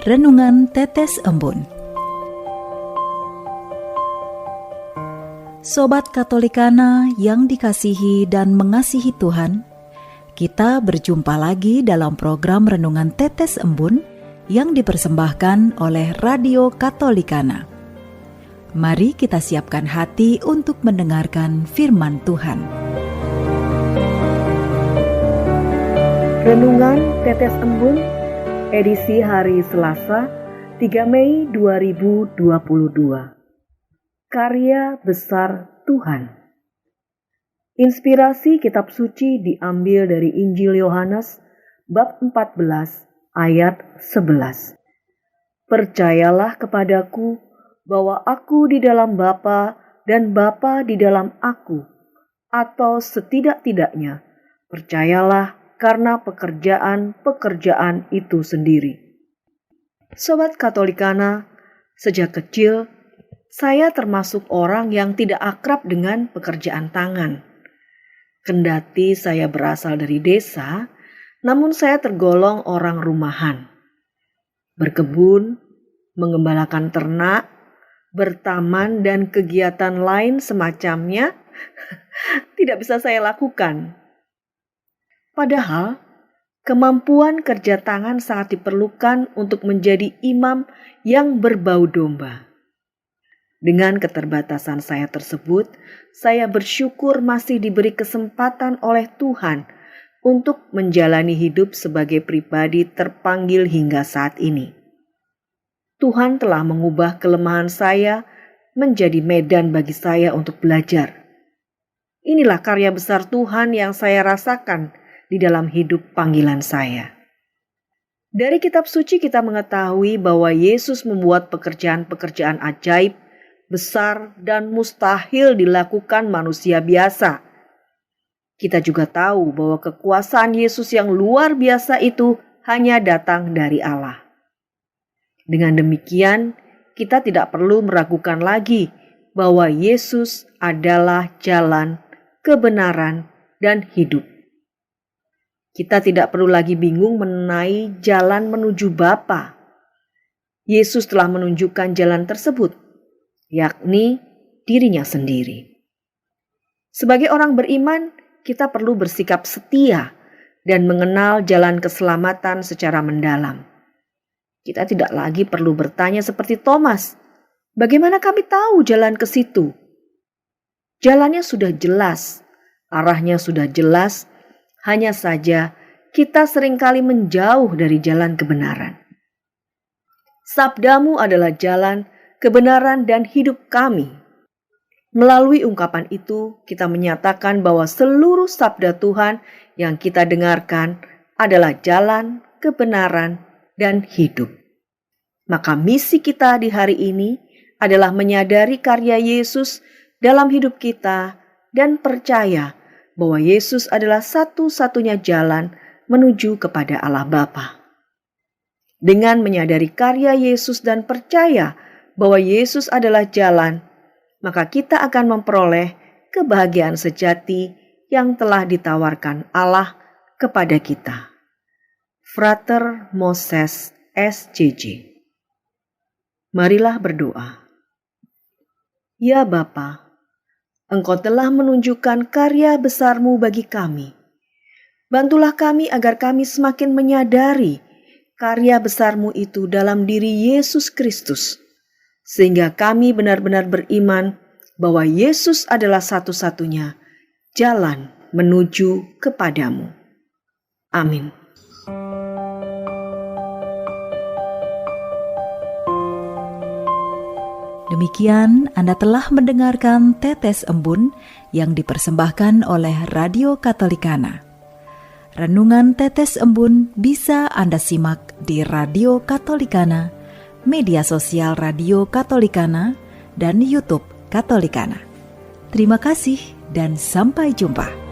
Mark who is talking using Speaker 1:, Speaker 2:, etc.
Speaker 1: Renungan Tetes Embun. Sobat Katolikana yang dikasihi dan mengasihi Tuhan, kita berjumpa lagi dalam program Renungan Tetes Embun yang dipersembahkan oleh Radio Katolikana. Mari kita siapkan hati untuk mendengarkan firman Tuhan.
Speaker 2: Renungan Tetes Embun, edisi hari Selasa, 3 Mei 2022. Karya besar Tuhan. Inspirasi kitab suci diambil dari Injil Yohanes bab 14 ayat 11. Percayalah kepadaku bahwa aku di dalam Bapa dan Bapa di dalam aku, atau setidak-tidaknya percayalah karena pekerjaan-pekerjaan itu sendiri. Sobat Katolikana, sejak kecil saya termasuk orang yang tidak akrab dengan pekerjaan tangan. Kendati saya berasal dari desa, namun saya tergolong orang rumahan. Berkebun, mengembalakan ternak, bertaman dan kegiatan lain semacamnya tidak bisa saya lakukan. Padahal, kemampuan kerja tangan sangat diperlukan untuk menjadi imam yang berbau domba. Dengan keterbatasan saya tersebut, saya bersyukur masih diberi kesempatan oleh Tuhan untuk menjalani hidup sebagai pribadi terpanggil hingga saat ini. Tuhan telah mengubah kelemahan saya menjadi medan bagi saya untuk belajar. Inilah karya besar Tuhan yang saya rasakan di dalam hidup panggilan saya. Dari kitab suci kita mengetahui bahwa Yesus membuat pekerjaan-pekerjaan ajaib, besar dan mustahil dilakukan manusia biasa. Kita juga tahu bahwa kekuasaan Yesus yang luar biasa itu hanya datang dari Allah. Dengan demikian, kita tidak perlu meragukan lagi bahwa Yesus adalah jalan, kebenaran, dan hidup. Kita tidak perlu lagi bingung mengenai jalan menuju Bapa. Yesus telah menunjukkan jalan tersebut, yakni dirinya sendiri. Sebagai orang beriman, kita perlu bersikap setia dan mengenal jalan keselamatan secara mendalam. Kita tidak lagi perlu bertanya seperti Thomas, bagaimana kami tahu jalan ke situ? Jalannya sudah jelas, arahnya sudah jelas, hanya saja kita seringkali menjauh dari jalan kebenaran. Sabdamu adalah jalan, kebenaran dan hidup kami. Melalui ungkapan itu, kita menyatakan bahwa seluruh sabda Tuhan yang kita dengarkan adalah jalan, kebenaran, dan hidup. Maka misi kita di hari ini adalah menyadari karya Yesus dalam hidup kita dan percaya bahwa Yesus adalah satu-satunya jalan menuju kepada Allah Bapa. Dengan menyadari karya Yesus dan percaya bahwa Yesus adalah jalan, maka kita akan memperoleh kebahagiaan sejati yang telah ditawarkan Allah kepada kita. Frater Moses SJJ. Marilah berdoa. Ya Bapa, Engkau telah menunjukkan karya besar-Mu bagi kami. Bantulah kami agar kami semakin menyadari karya besar-Mu itu dalam diri Yesus Kristus, sehingga kami benar-benar beriman bahwa Yesus adalah satu-satunya jalan menuju kepadamu. Amin.
Speaker 1: Demikian Anda telah mendengarkan Tetes Embun yang dipersembahkan oleh Radio Katolikana. Renungan Tetes Embun bisa Anda simak di Radio Katolikana, media sosial Radio Katolikana, dan YouTube Katolikana. Terima kasih dan sampai jumpa.